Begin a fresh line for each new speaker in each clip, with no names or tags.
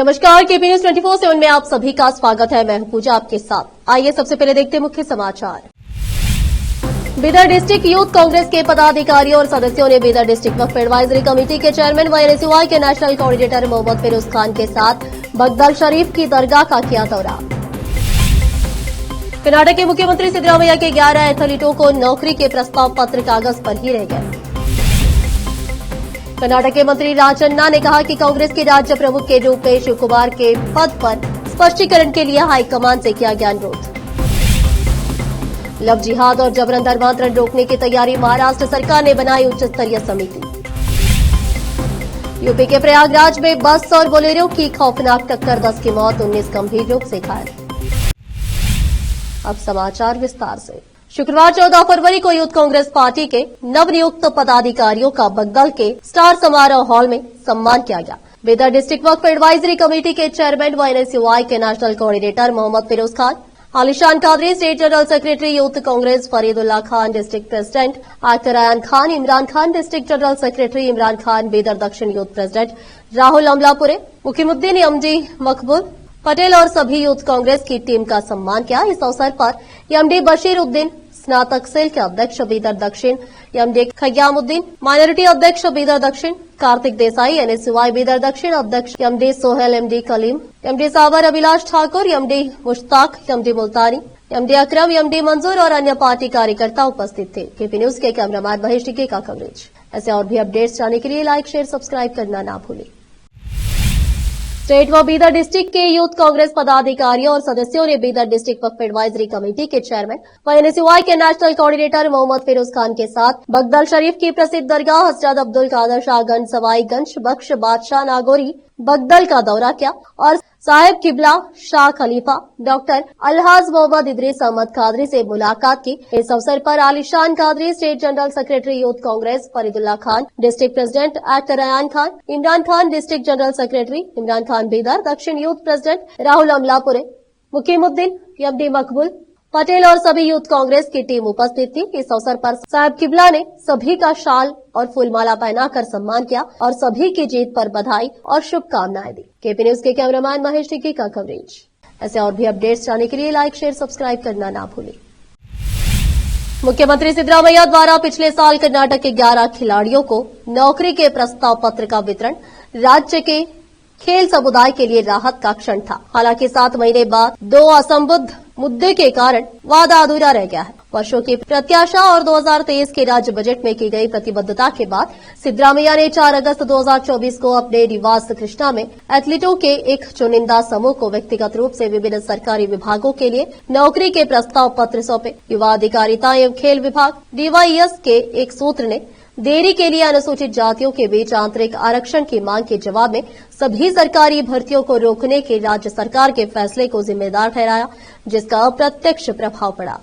नमस्कार, KP news 24/7 में आप सभी का स्वागत है। मैं हूं पूजा आपके साथ। आइए सबसे पहले देखते हैं मुख्य समाचार। बीदर डिस्ट्रिक्ट यूथ कांग्रेस के पदाधिकारियों और सदस्यों ने Bidar district Waqf advisory committee के चेयरमैन व एनएसयूआई के नेशनल कोऑर्डिनेटर मोहम्मद फिरोज खान के साथ बगदाल शरीफ की दरगाह का किया दौरा। कर्नाटक के मुख्यमंत्री सिद्धरामैया के 11 एथलीटों को नौकरी के प्रस्ताव पत्र कागज पर ही रह गए। कर्नाटक के मंत्री राजन्ना ने कहा कि कांग्रेस के राज्य प्रमुख के रूप में शिव कुमार के पद पर स्पष्टीकरण के लिए हाईकमान से किया गया अनुरोध। लव जिहाद और जबरन धर्मांतरण रोकने की तैयारी, महाराष्ट्र सरकार ने बनाई उच्च स्तरीय समिति। यूपी के प्रयागराज में बस और बोलेरो की खौफनाक टक्कर, 10 की मौत, 19 गंभीर रूप से घायल। अब समाचार विस्तार से। शुक्रवार 14 फरवरी को यूथ कांग्रेस पार्टी के नवनियुक्त पदाधिकारियों का बगदाल के स्टार समारोह हॉल में सम्मान किया गया। Bidar district Waqf advisory committee के चेयरमैन व एनएसयूआई के national coordinator Mohammed Firoz Khan, Alishan Qadri state general secretary youth Congress Faridullah Khan, district president Akhtar Ayan Khan, Imran Khan district general secretary, Imran Khan Bidar Dakshin youth president Rahul Amlapure, Mukhimuddin MD Maqbool Patel और सभी यूथ कांग्रेस की टीम का सम्मान किया। इस अवसर पर एमडी बशीर उद्दीन स्नातक सेल के अध्यक्ष बीदर दक्षिण, एमडी खयामुद्दीन माइनॉरिटी अध्यक्ष बीदर दक्षिण, कार्तिक देसाई एनएसयूआई बीदर दक्षिण अध्यक्ष, MD Sohail, MD Kaleem, MD Sabar Abhilash Thakur, MD Mushtaq, MD Multani, MD Akram, MD Manzoor और अन्य पार्टी कार्यकर्ता उपस्थित थे। केपी न्यूज के कैमरामैन महेश टिक्के का कवरेज। ऐसे और भी अपडेट्स जानने के लिए लाइक, शेयर, सब्सक्राइब करना ना भूलें। स्टेट व बीदर डिस्ट्रिक्ट के यूथ कांग्रेस पदाधिकारियों और सदस्यों ने Bidar district Waqf advisory committee के चेयरमैन व एनएसयूआई के नेशनल कोऑर्डिनेटर मोहम्मद फिरोज खान के साथ बगदाल शरीफ की प्रसिद्ध दरगाह हजरत अब्दुल कादर शाहगंज सवाईगंज बख्श बादशाह नागौरी बगदाल का दौरा किया और साहिब किबला शाह खलीफा डॉक्टर अलहाज मोहम्मद इदरीस अहमद कादरी से मुलाकात की। इस अवसर पर Alishan Qadri state general secretary youth Congress Faridullah Khan, district president Akhtar Ayan Khan, Imran Khan district general secretary, Imran Khan Bidar Dakshin youth president Rahul Amlapure, Muqimuddin MD Maqbool Patel और सभी यूथ कांग्रेस की टीम उपस्थित थी। इस अवसर पर साहिब किबला ने सभी का शाल और फूलमाला पहनाकर सम्मान किया और सभी की जीत पर बधाई और शुभकामनाएं दी। केपी न्यूज के कैमरामैन महेश टिक्की का कवरेज। ऐसे और भी अपडेट्स जानने के लिए लाइक, शेयर, सब्सक्राइब करना ना भूलें। मुख्यमंत्री सिद्धरामैया द्वारा पिछले साल कर्नाटक के 11 खिलाड़ियों को नौकरी के प्रस्ताव पत्र का वितरण राज्य के खेल समुदाय के लिए राहत का क्षण था। हालांकि 7 महीने बाद 2 असंबद्ध मुद्दे के कारण वादा अधूरा रह गया है। वर्षों की प्रत्याशा और 2023 के राज्य बजट में की गई प्रतिबद्धता के बाद सिद्धरामैया ने 4 अगस्त 2024 को अपने निवास कृष्णा में एथलीटों के एक चुनिंदा समूह को व्यक्तिगत रूप से विभिन्न सरकारी विभागों के लिए नौकरी के प्रस्ताव पत्र सौंपे। युवा अधिकारिता एवं खेल विभाग डीवाईएस के एक सूत्र ने देरी के लिए अनुसूचित जातियों के बीच आंतरिक आरक्षण की मांग के जवाब में सभी सरकारी भर्तियों को रोकने के राज्य सरकार के फैसले को जिम्मेदार ठहराया, जिसका अप्रत्यक्ष प्रभाव पड़ा।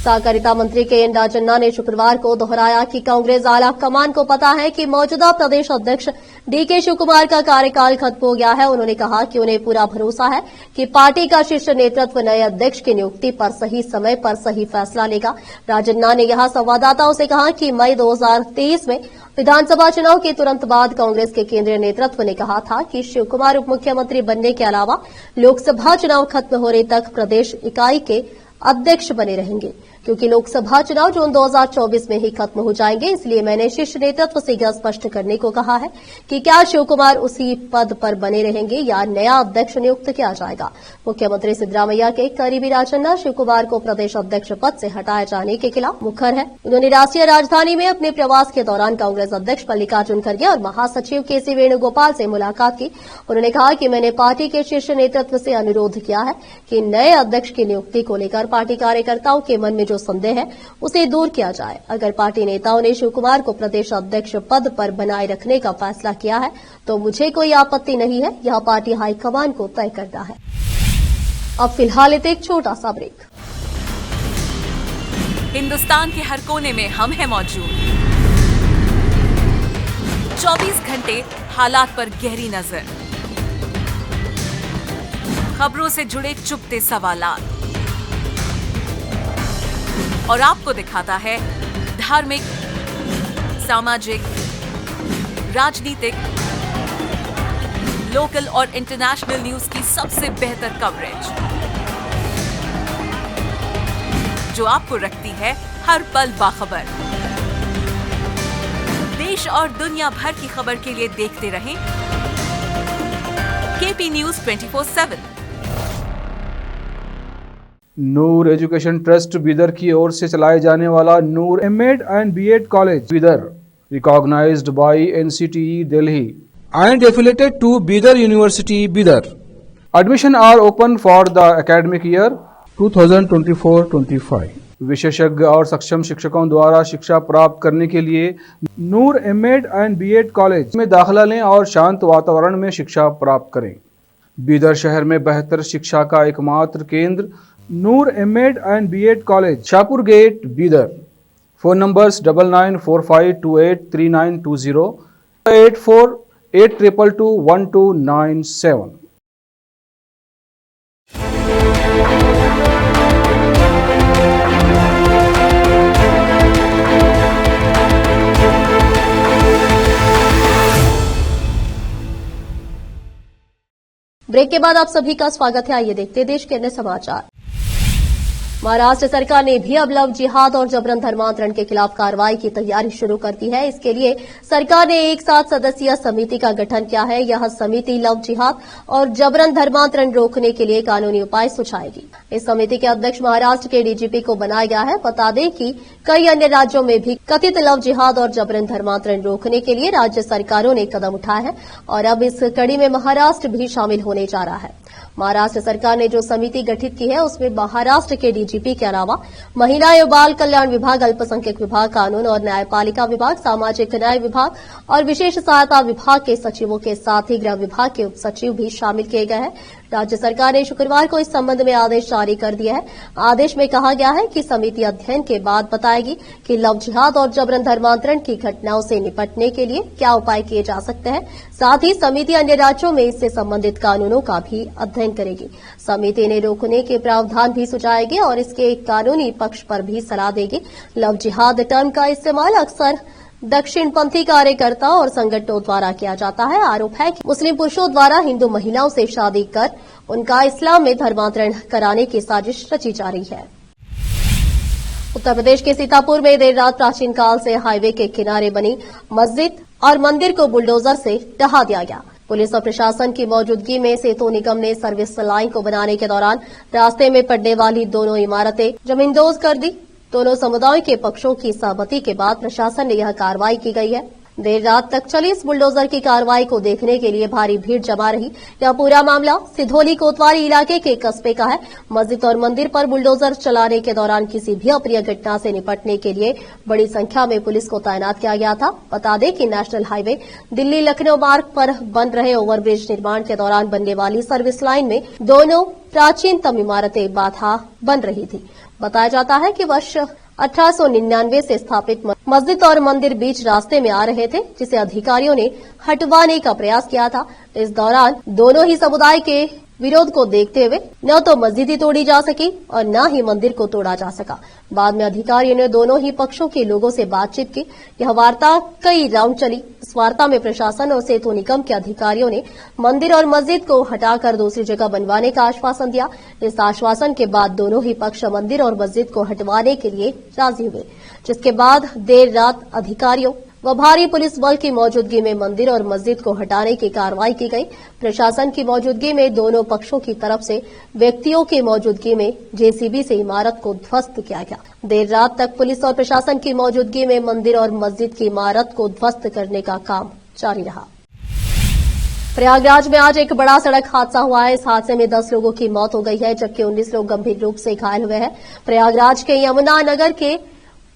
सहकारिता मंत्री के एन राजन्ना ने शुक्रवार को दोहराया कि कांग्रेस आला कमान को पता है कि मौजूदा प्रदेश अध्यक्ष डीके शिव कुमार का कार्यकाल खत्म हो गया है। उन्होंने कहा कि उन्हें पूरा भरोसा है कि पार्टी का शीर्ष नेतृत्व नए अध्यक्ष की नियुक्ति पर सही समय पर सही फैसला लेगा। राजन्ना ने यहां संवाददाताओं से कहा कि मई 2023 में विधानसभा चुनाव के तुरंत बाद कांग्रेस के केंद्रीय नेतृत्व ने कहा था कि शिव कुमार उप मुख्यमंत्री बनने के अलावा लोकसभा चुनाव खत्म होने तक प्रदेश इकाई के अध्यक्ष बने रहेंगे, क्योंकि लोकसभा चुनाव जून 2024 में ही खत्म हो जाएंगे। इसलिए मैंने शीर्ष नेतृत्व से यह स्पष्ट करने को कहा है कि क्या शिव कुमार उसी पद पर बने रहेंगे या नया अध्यक्ष नियुक्त किया जाएगा। मुख्यमंत्री सिद्धरामैया के करीबी राजन्ना शिव कुमार को प्रदेश अध्यक्ष पद से हटाए जाने के खिलाफ मुखर है। उन्होंने राष्ट्रीय राजधानी में अपने प्रवास के दौरान कांग्रेस अध्यक्ष मल्लिकार्जुन खड़गे और महासचिव केसी वेणुगोपाल से मुलाकात की। उन्होंने कहा कि मैंने पार्टी के शीर्ष नेतृत्व से अनुरोध किया है कि नए अध्यक्ष की नियुक्ति को लेकर पार्टी कार्यकर्ताओं के मन में जो संदेह है उसे दूर किया जाए। अगर पार्टी नेताओं ने शिव कुमार को प्रदेश अध्यक्ष पद पर बनाए रखने का फैसला किया है तो मुझे कोई आपत्ति नहीं है। यह पार्टी हाईकमान को तय करना है। अब फिलहाल एक छोटा सा ब्रेक।
हिंदुस्तान के हर कोने में हम हैं मौजूद। 24 घंटे हालात पर गहरी नजर, खबरों से जुड़े चुपते सवालात और आपको दिखाता है धार्मिक, सामाजिक, राजनीतिक, लोकल और इंटरनेशनल न्यूज की सबसे बेहतर कवरेज, जो आपको रखती है हर पल बाखबर। देश और दुनिया भर की खबर के लिए देखते रहें KP news 24/7।
Noor education trust Bidar की ओर से चलाए जाने वाला Noor MEd and BEd college Bidar, recognised by NCTE Delhi
and affiliated to Bidar University, Bidar.
Admission are open for the academic year
2024-25.
विशेषज्ञ और सक्षम शिक्षकों द्वारा शिक्षा प्राप्त करने के लिए नूर एमएड एंड बीएड कॉलेज में दाखिला लें और शांत वातावरण में शिक्षा प्राप्त करें। बीदर शहर में बेहतर शिक्षा का एकमात्र केंद्र Noor MEd and BEd college, Shahpur gate, Bidar. Phone numbers 9945283920, 8482221297।
Break के बाद आप सभी का स्वागत है। आइए देखते हैं देश के अन्य समाचार। महाराष्ट्र सरकार ने भी अब लव जिहाद और जबरन धर्मांतरण के खिलाफ कार्रवाई की तैयारी शुरू कर दी है। इसके लिए सरकार ने एक 7 सदस्यीय समिति का गठन किया है। यह समिति लव जिहाद और जबरन धर्मांतरण रोकने के लिए कानूनी उपाय सुझाएगी। इस समिति के अध्यक्ष महाराष्ट्र के डीजीपी को बनाया गया है। बता दें कि कई अन्य राज्यों में भी कथित लव जिहाद और जबरन धर्मांतरण रोकने के लिए राज्य सरकारों ने कदम उठाए हैं और अब इस कड़ी में महाराष्ट्र भी शामिल होने जा रहा है। महाराष्ट्र सरकार ने जो समिति गठित की है उसमें महाराष्ट्र के डीजीपी के अलावा महिला एवं बाल कल्याण विभाग, अल्पसंख्यक विभाग, कानून और न्यायपालिका विभाग, सामाजिक न्याय विभाग और विशेष सहायता विभाग के सचिवों के साथ ही गृह विभाग के उप सचिव भी शामिल किए गए हैं। राज्य सरकार ने शुक्रवार को इस संबंध में आदेश जारी कर दिया है। आदेश में कहा गया है कि समिति अध्ययन के बाद बताएगी कि लव जिहाद और जबरन धर्मांतरण की घटनाओं से निपटने के लिए क्या उपाय किए जा सकते हैं। साथ ही समिति अन्य राज्यों में इससे संबंधित कानूनों का भी अध्ययन करेगी। समिति ने रोकने के प्रावधान भी सुझाएगी और इसके कानूनी पक्ष पर भी सलाह देगी। लव जिहाद टर्म का इस्तेमाल अक्सर दक्षिणपंथी कार्यकर्ता और संगठनों द्वारा किया जाता है। आरोप है कि मुस्लिम पुरुषों द्वारा हिंदू महिलाओं से शादी कर उनका इस्लाम में धर्मांतरण कराने की साजिश रची जा रही है। उत्तर प्रदेश के सीतापुर में देर रात प्राचीन काल से हाईवे के किनारे बनी मस्जिद और मंदिर को बुलडोजर से ढहा दिया गया। पुलिस और प्रशासन की मौजूदगी में सेतु निगम ने सर्विस लाइन को बनाने के दौरान रास्ते में पड़ने वाली दोनों इमारतें जमींदोज कर दी। दोनों समुदायों के पक्षों की सहमति के बाद प्रशासन ने यह कार्रवाई की गई है। देर रात तक चली इस बुलडोजर की कार्रवाई को देखने के लिए भारी भीड़ जमा रही। यह पूरा मामला सिधोली कोतवाली इलाके के कस्बे का है। मस्जिद और मंदिर पर बुलडोजर चलाने के दौरान किसी भी अप्रिय घटना से निपटने के लिए बड़ी संख्या में पुलिस को तैनात किया गया था। बता दें कि नेशनल हाईवे दिल्ली लखनऊ मार्ग पर बन रहे ओवरब्रिज निर्माण के दौरान बनने वाली सर्विस लाइन में दोनों प्राचीनतम इमारतें बाधा बन रही थी। बताया जाता है कि वर्ष 1899 से स्थापित मस्जिद और मंदिर बीच रास्ते में आ रहे थे, जिसे अधिकारियों ने हटवाने का प्रयास किया था। इस दौरान दोनों ही समुदाय के विरोध को देखते हुए न तो मस्जिद ही तोड़ी जा सकी और न ही मंदिर को तोड़ा जा सका। बाद में अधिकारियों ने दोनों ही पक्षों के लोगों से बातचीत की। यह वार्ता कई राउंड चली। इस वार्ता में प्रशासन और सेतु निगम के अधिकारियों ने मंदिर और मस्जिद को हटाकर दूसरी जगह बनवाने का आश्वासन दिया। इस आश्वासन के बाद दोनों ही पक्ष मंदिर और मस्जिद को हटवाने के लिए राजी हुए, जिसके बाद देर रात अधिकारियों व भारी पुलिस बल की मौजूदगी में मंदिर और मस्जिद को हटाने की कार्रवाई की गई। प्रशासन की मौजूदगी में दोनों पक्षों की तरफ से व्यक्तियों की मौजूदगी में जेसीबी से इमारत को ध्वस्त किया गया। देर रात तक पुलिस और प्रशासन की मौजूदगी में मंदिर और मस्जिद की इमारत को ध्वस्त करने का काम जारी रहा। प्रयागराज में आज एक बड़ा सड़क हादसा हुआ है। इस हादसे में 10 लोगों की मौत हो गई है, जबकि 19 लोग गंभीर रूप से घायल हुए हैं। प्रयागराज के यमुना नगर के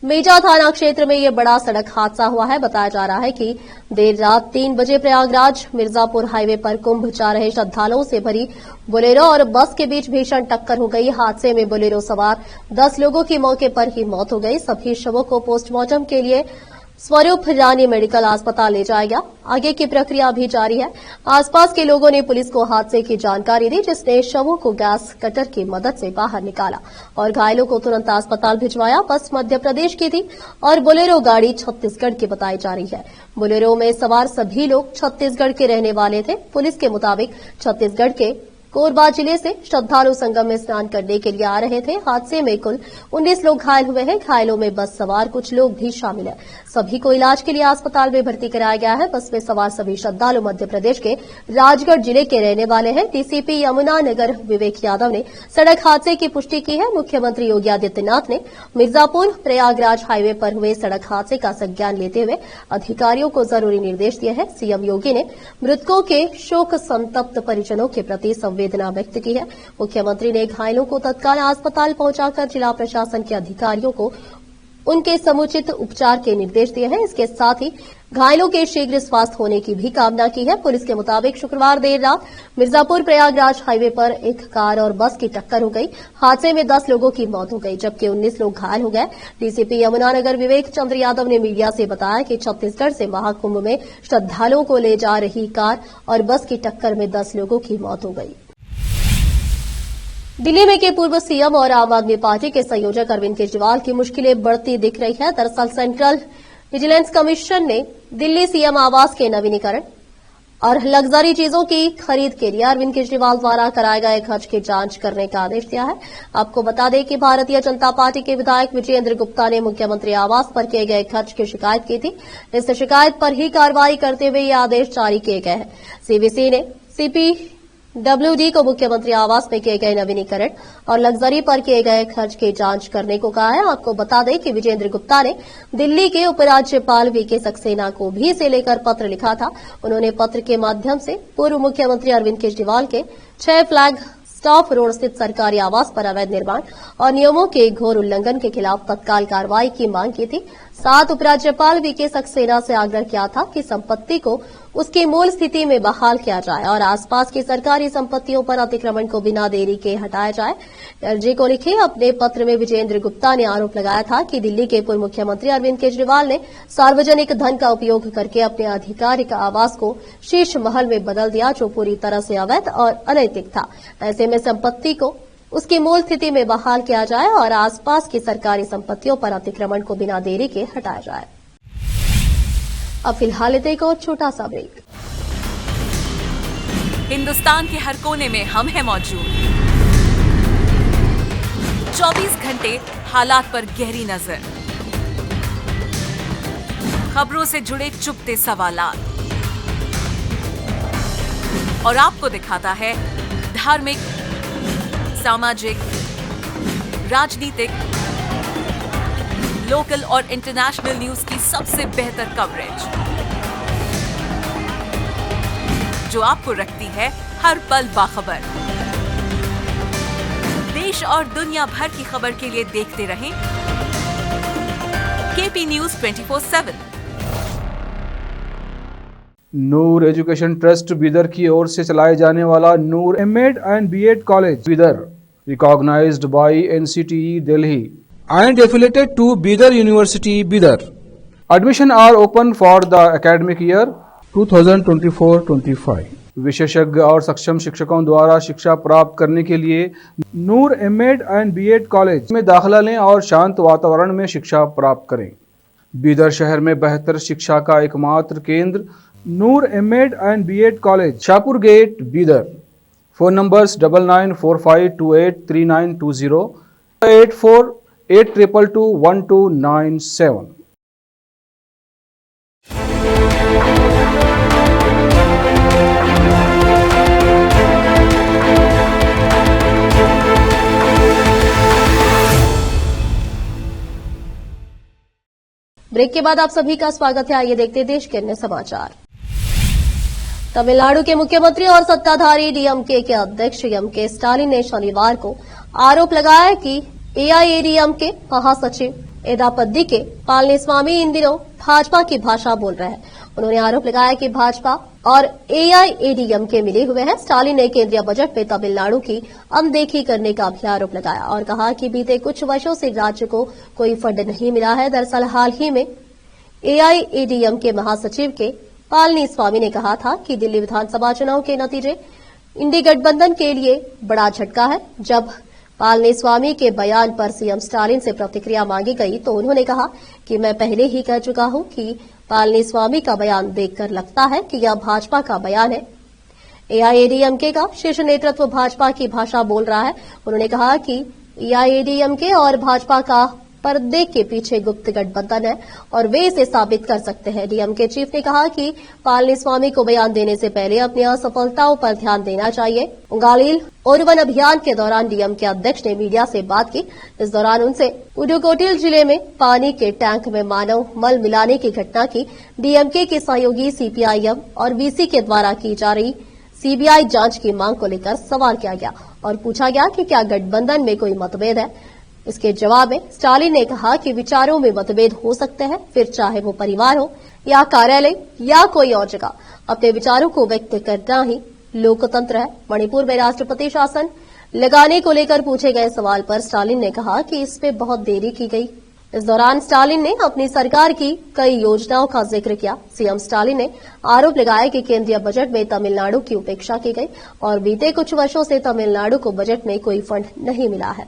मेजा थाना क्षेत्र में यह बड़ा सड़क हादसा हुआ है। बताया जा रहा है कि देर रात 3 बजे प्रयागराज मिर्जापुर हाईवे पर कुंभ जा रहे श्रद्धालुओं से भरी बोलेरो और बस के बीच भीषण टक्कर हो गई। हादसे में बोलेरो सवार 10 लोगों की मौके पर ही मौत हो गई। सभी शवों को पोस्टमार्टम के लिए स्वरूप रानी मेडिकल अस्पताल ले जाया गया। आगे की प्रक्रिया भी जारी है। आसपास के लोगों ने पुलिस को हादसे की जानकारी दी, जिसने शवों को गैस कटर की मदद से बाहर निकाला और घायलों को तुरंत अस्पताल भिजवाया। बस मध्य प्रदेश की थी और बोलेरो गाड़ी छत्तीसगढ़ की बताई जा रही है। बोलेरो में सवार सभी लोग छत्तीसगढ़ के रहने वाले थे। पुलिस के मुताबिक छत्तीसगढ़ के कोरबा जिले से श्रद्धालु संगम में स्नान करने के लिए आ रहे थे। हादसे में कुल 19 लोग घायल हुए हैं। घायलों में बस सवार कुछ लोग भी शामिल हैं। सभी को इलाज के लिए अस्पताल में भर्ती कराया गया है। बस में सवार सभी श्रद्धालु मध्य प्रदेश के राजगढ़ जिले के रहने वाले हैं। डीसीपी यमुनानगर विवेक यादव ने सड़क हादसे की पुष्टि की है। मुख्यमंत्री योगी आदित्यनाथ ने मिर्जापुर प्रयागराज हाईवे पर हुए सड़क हादसे का संज्ञान लेते हुए अधिकारियों को जरूरी निर्देश दिए हैं। सीएम योगी ने मृतकों के शोक संतप्त परिजनों के प्रति संवेदना व्यक्त की है। मुख्यमंत्री ने घायलों को तत्काल अस्पताल पहुंचाकर जिला प्रशासन के अधिकारियों को उनके समुचित उपचार के निर्देश दिए हैं। इसके साथ ही घायलों के शीघ्र स्वास्थ्य होने की भी कामना की है। पुलिस के मुताबिक शुक्रवार देर रात मिर्जापुर प्रयागराज हाईवे पर एक कार और बस की टक्कर हो गई। हादसे में 10 लोगों की मौत हो गई, जबकि 19 लोग घायल हो गए। डीसीपी यमुनानगर विवेक चंद्र यादव ने मीडिया से बताया कि छत्तीसगढ़ से महाकुंभ में श्रद्धालुओं को ले जा रही कार और बस की टक्कर में 10 लोगों की मौत हो गई। दिल्ली में के पूर्व सीएम और आम आदमी पार्टी के संयोजक अरविंद केजरीवाल की मुश्किलें बढ़ती दिख रही है। दरअसल सेंट्रल विजिलेंस कमीशन ने दिल्ली सीएम आवास के नवीनीकरण और लग्जरी चीजों की खरीद के लिए अरविंद केजरीवाल द्वारा कराए गए खर्च की जांच करने का आदेश दिया है। आपको बता दें कि भारतीय जनता पार्टी के विधायक विजयेंद्र गुप्ता ने मुख्यमंत्री आवास पर किए गए खर्च की शिकायत की थी। इस शिकायत पर ही कार्रवाई करते हुए ये आदेश जारी किए गए हैं। सीवीसी ने CPWD को मुख्यमंत्री आवास में किए गए नवीनीकरण और लग्जरी पर किए गए खर्च की जांच करने को कहा है। आपको बता दें कि विजयेंद्र गुप्ता ने दिल्ली के उपराज्यपाल VK सक्सेना को भी इसे लेकर पत्र लिखा था। उन्होंने पत्र के माध्यम से पूर्व मुख्यमंत्री अरविंद केजरीवाल के 6 फ्लैग स्टाफ रोड स्थित सरकारी आवास पर अवैध निर्माण और नियमों के घोर उल्लंघन के खिलाफ तत्काल कार्रवाई की मांग की थी। साथ उपराज्यपाल VK सक्सेना से आग्रह किया था कि संपत्ति को उसकी मूल स्थिति में बहाल किया जाए और आसपास की सरकारी संपत्तियों पर अतिक्रमण को बिना देरी के हटाया जाए। अर्जी को लिखे अपने पत्र में विजयेंद्र गुप्ता ने आरोप लगाया था कि दिल्ली के पूर्व मुख्यमंत्री अरविंद केजरीवाल ने सार्वजनिक धन का उपयोग करके अपने आधिकारिक आवास को शीश महल में बदल दिया, जो पूरी तरह से अवैध और अनैतिक था। ऐसे में संपत्ति को उसकी मूल स्थिति में बहाल किया जाए और आसपास की सरकारी संपत्तियों पर अतिक्रमण को बिना देरी के हटाया जाए। अब फिलहाल लेते एक और छोटा सा ब्रेक।
हिंदुस्तान के हर कोने में हम हैं मौजूद। 24 घंटे हालात पर गहरी नजर, खबरों से जुड़े चुपते सवालात और आपको दिखाता है धार्मिक, सामाजिक, राजनीतिक, लोकल और इंटरनेशनल न्यूज की सबसे बेहतर कवरेज, जो आपको रखती है हर पल बाखबर। देश और दुनिया भर की खबर के लिए देखते रहें KP News 24/7।
Noor education trust Bidar की ओर से चलाए जाने वाला नूर M.Ed and B.Ed college Bidar, recognized by NCTE Delhi
and affiliated to Bidar University, Bidar.
Admission are open for the academic year
2024-25.
विशेषज्ञ और सक्षम शिक्षकों द्वारा शिक्षा प्राप्त करने के लिए नूर M.Ed and B.Ed कॉलेज में दाखिला लें और शांत वातावरण में शिक्षा प्राप्त करें। बीदर शहर में बेहतर शिक्षा का एकमात्र केंद्र Noor M.Ed and B.Ed college, Shahpur gate, Bidar. Phone numbers 9945283920, 8482221297।
Break के बाद आप सभी का स्वागत है। आइए देखते हैं देश के अन्य समाचार। तमिलनाडु के मुख्यमंत्री और सत्ताधारी DMK के अध्यक्ष M.K. स्टालिन ने शनिवार को आरोप लगाया कि AIADMK महासचिव एदापद्दी के पळनिस्वामी इन दिनों भाजपा की भाषा बोल रहे हैं। उन्होंने आरोप लगाया कि भाजपा और AIADMK मिले हुए हैं। स्टालिन ने केंद्रीय बजट में तमिलनाडु की अनदेखी करने का भी आरोप लगाया और कहा कि बीते कुछ वर्षों से राज्य को कोई फंड नहीं मिला है। दरअसल हाल ही में एआईएडीएम के महासचिव के पळनीस्वामी ने कहा था कि दिल्ली विधानसभा चुनाव के नतीजे इंडी गठबंधन के लिए बड़ा झटका है। जब पळनीस्वामी के बयान पर सीएम स्टालिन से प्रतिक्रिया मांगी गई तो उन्होंने कहा कि मैं पहले ही कह चुका हूं कि पळनीस्वामी का बयान देखकर लगता है कि यह भाजपा का बयान है। एआईएडीएमके का शीर्ष नेतृत्व भाजपा की भाषा बोल रहा है। उन्होंने कहा कि एआईएडीएमके और भाजपा का पर्दे के पीछे गुप्त गठबंधन है और वे इसे साबित कर सकते हैं। डीएमके चीफ ने कहा कि पळनीस्वामी को बयान देने से पहले अपनी असफलताओं पर ध्यान देना चाहिए। उंगालील ओरवन अभियान के दौरान डीएमके अध्यक्ष ने मीडिया से बात की। इस दौरान उनसे उडुकोटिल जिले में पानी के टैंक में मानव मल मिलाने की घटना की डीएमके के सहयोगी सीपीआईएम और वीसी के द्वारा की जा रही सीबीआई जांच की मांग को लेकर सवाल किया गया और पूछा गया कि क्या गठबंधन में कोई मतभेद है। इसके जवाब में स्टालिन ने कहा कि विचारों में मतभेद हो सकते हैं, फिर चाहे वो परिवार हो या कार्यालय या कोई और जगह, अपने विचारों को व्यक्त करना ही लोकतंत्र है। मणिपुर में राष्ट्रपति शासन लगाने को लेकर पूछे गए सवाल पर स्टालिन ने कहा कि इस पे बहुत देरी की गई। इस दौरान स्टालिन ने अपनी सरकार की कई योजनाओं का जिक्र किया। सीएम स्टालिन ने आरोप लगाया कि केंद्रीय बजट में तमिलनाडु की उपेक्षा की गई और बीते कुछ वर्षों से तमिलनाडु को बजट में कोई फंड नहीं मिला है।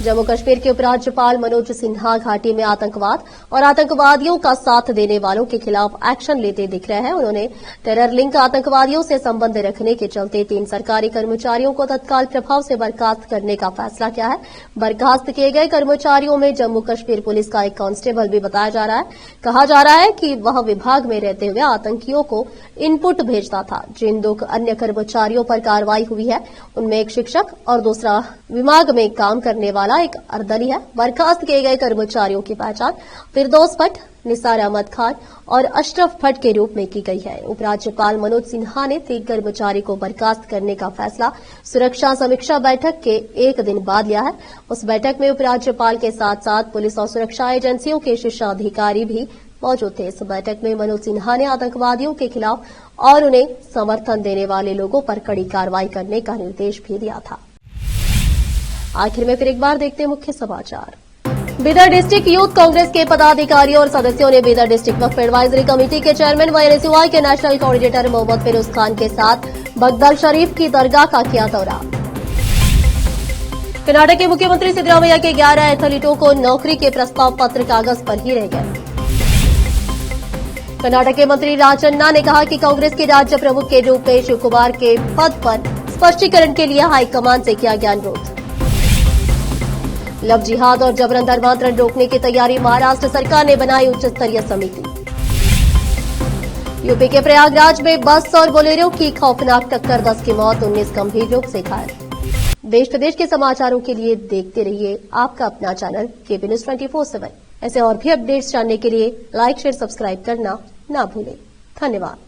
जम्मू कश्मीर के उपराज्यपाल मनोज सिन्हा घाटी में आतंकवाद और आतंकवादियों का साथ देने वालों के खिलाफ एक्शन लेते दिख रहे हैं। उन्होंने टेरर लिंक आतंकवादियों से संबंध रखने के चलते 3 सरकारी कर्मचारियों को तत्काल प्रभाव से बर्खास्त करने का फैसला किया है। बर्खास्त किए गए कर्मचारियों में जम्मू कश्मीर पुलिस का एक कांस्टेबल भी बताया जा रहा है। कहा जा रहा है कि वह विभाग में रहते हुए आतंकियों को इनपुट भेजता था। जिन 2 अन्य कर्मचारियों पर कार्रवाई हुई है उनमें एक शिक्षक और दूसरा विभाग में काम करने वाला एक अर्दली है। बर्खास्त किए गए कर्मचारियों की पहचान फिरदौस भट्ट, निसार अहमद खान और अशरफ भट्ट के रूप में की गई है। उपराज्यपाल मनोज सिन्हा ने 3 कर्मचारी को बर्खास्त करने का फैसला सुरक्षा समीक्षा बैठक के एक दिन बाद लिया है। उस बैठक में उपराज्यपाल के साथ साथ पुलिस और सुरक्षा एजेंसियों के शीर्ष अधिकारी भी मौजूद थे। इस बैठक में मनोज सिन्हा ने आतंकवादियों के खिलाफ और उन्हें समर्थन देने वाले लोगों पर कड़ी कार्रवाई करने का निर्देश भी दिया था। आखिर में फिर एक बार देखते हैं मुख्य समाचार। बीदर डिस्ट्रिक्ट यूथ कांग्रेस के पदाधिकारियों और सदस्यों ने Bidar district Waqf advisory committee के चेयरमैन व एनएसयूआई के नेशनल कोऑर्डिनेटर मोहम्मद फिरोज खान के साथ बगदाल शरीफ की दरगाह का किया दौरा। कर्नाटक के मुख्यमंत्री सिद्धरामैया के 11 एथलीटों को नौकरी के प्रस्ताव पत्र कागज पर ही रह गए। कर्नाटक के मंत्री राजन्ना ने कहा कि कांग्रेस के राज्य प्रमुख के रूप में शिव कुमार के पद पर स्पष्टीकरण के लिए हाईकमान से किया गया अनुरोध। लव जिहाद और जबरन धर्मांतरण रोकने की तैयारी, महाराष्ट्र सरकार ने बनाई उच्च स्तरीय समिति। यूपी के प्रयागराज में बस और बोलेरो की खौफनाक टक्कर, 10 की मौत, 19 गंभीर रूप से घायल। देश प्रदेश के समाचारों के लिए देखते रहिए आपका अपना चैनल केबी न्यूज 24/7। ऐसे और भी अपडेट्स जानने के लिए लाइक शेयर सब्सक्राइब करना ना भूलें। धन्यवाद।